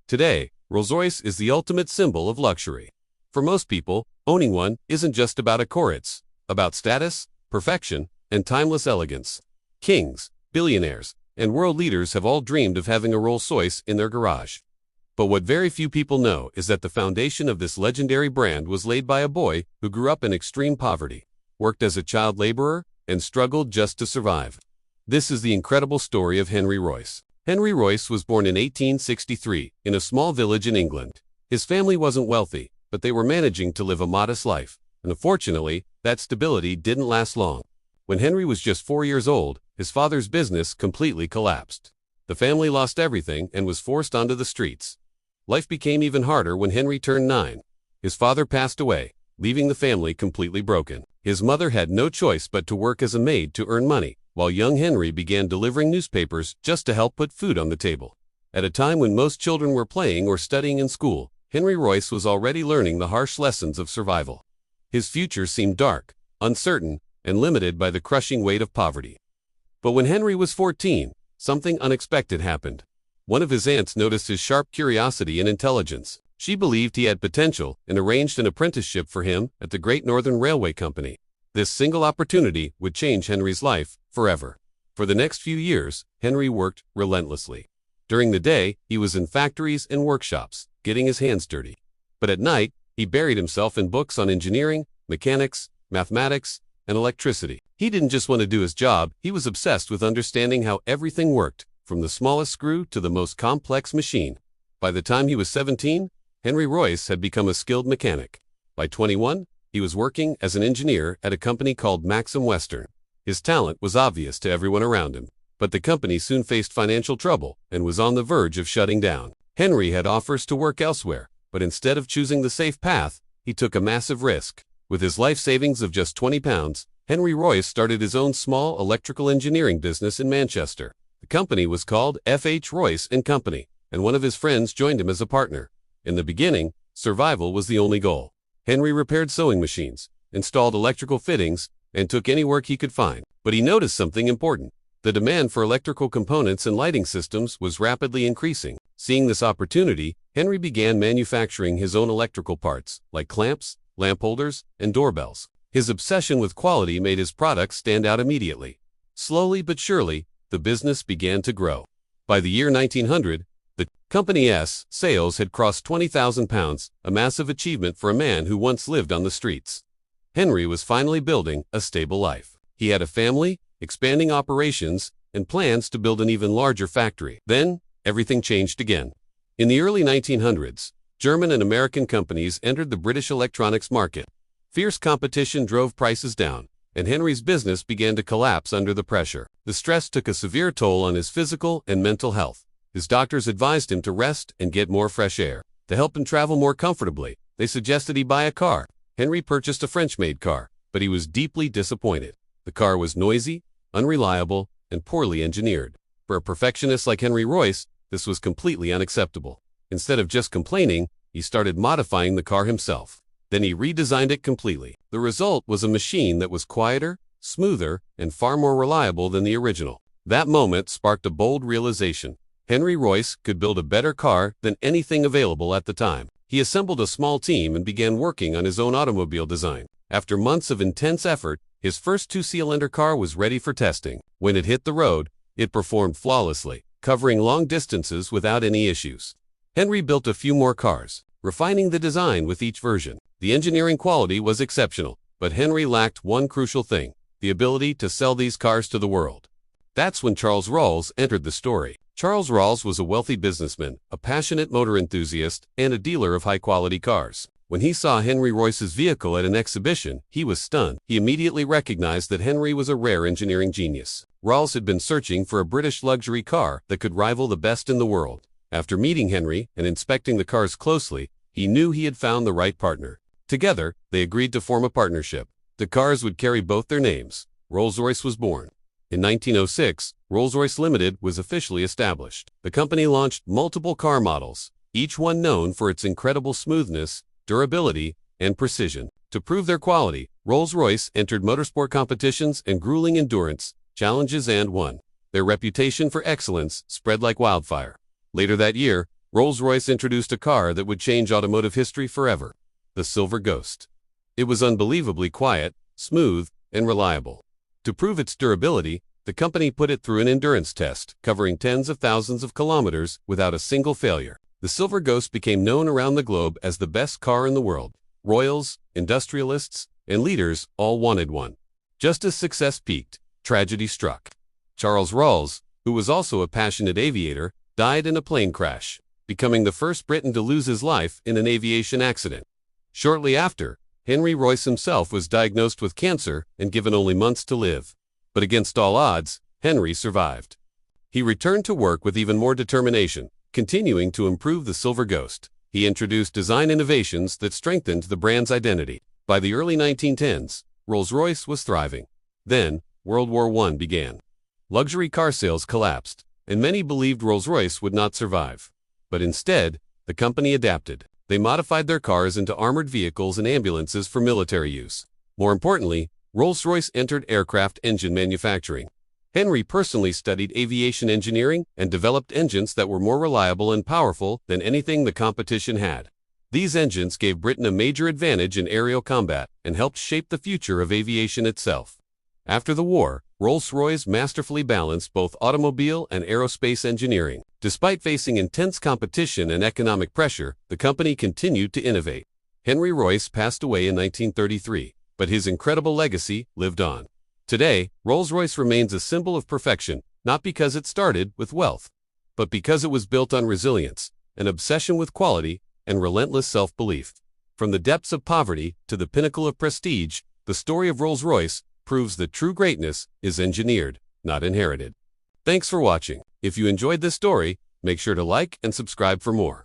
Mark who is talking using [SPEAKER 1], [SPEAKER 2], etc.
[SPEAKER 1] Today, Rolls-Royce is the ultimate symbol of luxury. For most people, owning one isn't just about a car, it's about status, perfection, and timeless elegance. Kings, billionaires, and world leaders have all dreamed of having a Rolls-Royce in their garage. But what very few people know is that the foundation of this legendary brand was laid by a boy who grew up in extreme poverty, worked as a child laborer, and struggled just to survive. This is the incredible story of Henry Royce. Henry Royce was born in 1863 in a small village in England. His family wasn't wealthy, but they were managing to live a modest life, and unfortunately, that stability didn't last long. When Henry was just 4 years old, his father's business completely collapsed. The family lost everything and was forced onto the streets. Life became even harder when Henry turned 9. His father passed away, leaving the family completely broken. His mother had no choice but to work as a maid to earn money, while young Henry began delivering newspapers just to help put food on the table. At a time when most children were playing or studying in school, Henry Royce was already learning the harsh lessons of survival. His future seemed dark, uncertain, and limited by the crushing weight of poverty. But when Henry was 14, something unexpected happened. One of his aunts noticed his sharp curiosity and intelligence. She believed he had potential and arranged an apprenticeship for him at the Great Northern Railway Company. This single opportunity would change Henry's life forever. For the next few years, Henry worked relentlessly. During the day, he was in factories and workshops, getting his hands dirty. But at night, he buried himself in books on engineering, mechanics, mathematics, and electricity. He didn't just want to do his job, he was obsessed with understanding how everything worked, from the smallest screw to the most complex machine. By the time he was 17, Henry Royce had become a skilled mechanic. By 21, he was working as an engineer at a company called Maxim Western. His talent was obvious to everyone around him, but the company soon faced financial trouble and was on the verge of shutting down. Henry had offers to work elsewhere, but instead of choosing the safe path, he took a massive risk. With his life savings of just £20, Henry Royce started his own small electrical engineering business in Manchester. The company was called F.H. Royce & Company, and one of his friends joined him as a partner. In the beginning, survival was the only goal. Henry repaired sewing machines, installed electrical fittings, and took any work he could find. But he noticed something important. The demand for electrical components and lighting systems was rapidly increasing. Seeing this opportunity, Henry began manufacturing his own electrical parts, like clamps, lamp holders, and doorbells. His obsession with quality made his products stand out immediately. Slowly but surely, the business began to grow. By the year 1900, the company's sales had crossed £20,000, a massive achievement for a man who once lived on the streets. Henry was finally building a stable life. He had a family, expanding operations, and plans to build an even larger factory. Then, everything changed again. In the early 1900s, German and American companies entered the British electronics market. Fierce competition drove prices down, and Henry's business began to collapse under the pressure. The stress took a severe toll on his physical and mental health. His doctors advised him to rest and get more fresh air. To help him travel more comfortably, they suggested he buy a car. Henry purchased a French-made car, but he was deeply disappointed. The car was noisy, unreliable, and poorly engineered. For a perfectionist like Henry Royce, this was completely unacceptable. Instead of just complaining, he started modifying the car himself. Then he redesigned it completely. The result was a machine that was quieter, smoother, and far more reliable than the original. That moment sparked a bold realization. Henry Royce could build a better car than anything available at the time. He assembled a small team and began working on his own automobile design. After months of intense effort, his first two-cylinder car was ready for testing. When it hit the road, it performed flawlessly, covering long distances without any issues. Henry built a few more cars, refining the design with each version. The engineering quality was exceptional, but Henry lacked one crucial thing: the ability to sell these cars to the world. That's when Charles Rolls entered the story. Charles Rolls was a wealthy businessman, a passionate motor enthusiast, and a dealer of high-quality cars. When he saw Henry Royce's vehicle at an exhibition, he was stunned. He immediately recognized that Henry was a rare engineering genius. Rolls had been searching for a British luxury car that could rival the best in the world. After meeting Henry and inspecting the cars closely, he knew he had found the right partner. Together, they agreed to form a partnership. The cars would carry both their names. Rolls-Royce was born. In 1906, Rolls-Royce Limited was officially established. The company launched multiple car models, each one known for its incredible smoothness, durability, and precision. To prove their quality, Rolls-Royce entered motorsport competitions and grueling endurance challenges and won. Their reputation for excellence spread like wildfire. Later that year, Rolls-Royce introduced a car that would change automotive history forever, the Silver Ghost. It was unbelievably quiet, smooth, and reliable. To prove its durability, the company put it through an endurance test, covering tens of thousands of kilometers without a single failure. The Silver Ghost became known around the globe as the best car in the world. Royals, industrialists, and leaders all wanted one. Just as success peaked, tragedy struck. Charles Rolls, who was also a passionate aviator, died in a plane crash, becoming the first Briton to lose his life in an aviation accident. Shortly after, Henry Royce himself was diagnosed with cancer and given only months to live. But against all odds, Henry survived. He returned to work with even more determination, continuing to improve the Silver Ghost. He introduced design innovations that strengthened the brand's identity. By the early 1910s, Rolls-Royce was thriving. Then, World War I began. Luxury car sales collapsed, and many believed Rolls-Royce would not survive. But instead, the company adapted. They modified their cars into armored vehicles and ambulances for military use. More importantly, Rolls-Royce entered aircraft engine manufacturing. Henry personally studied aviation engineering and developed engines that were more reliable and powerful than anything the competition had. These engines gave Britain a major advantage in aerial combat and helped shape the future of aviation itself. After the war, Rolls-Royce masterfully balanced both automobile and aerospace engineering. Despite facing intense competition and economic pressure, the company continued to innovate. Henry Royce passed away in 1933, but his incredible legacy lived on. Today, Rolls-Royce remains a symbol of perfection, not because it started with wealth, but because it was built on resilience, an obsession with quality, and relentless self-belief. From the depths of poverty to the pinnacle of prestige, the story of Rolls-Royce proves that true greatness is engineered, not inherited. Thanks for watching. If you enjoyed this story, make sure to like and subscribe for more.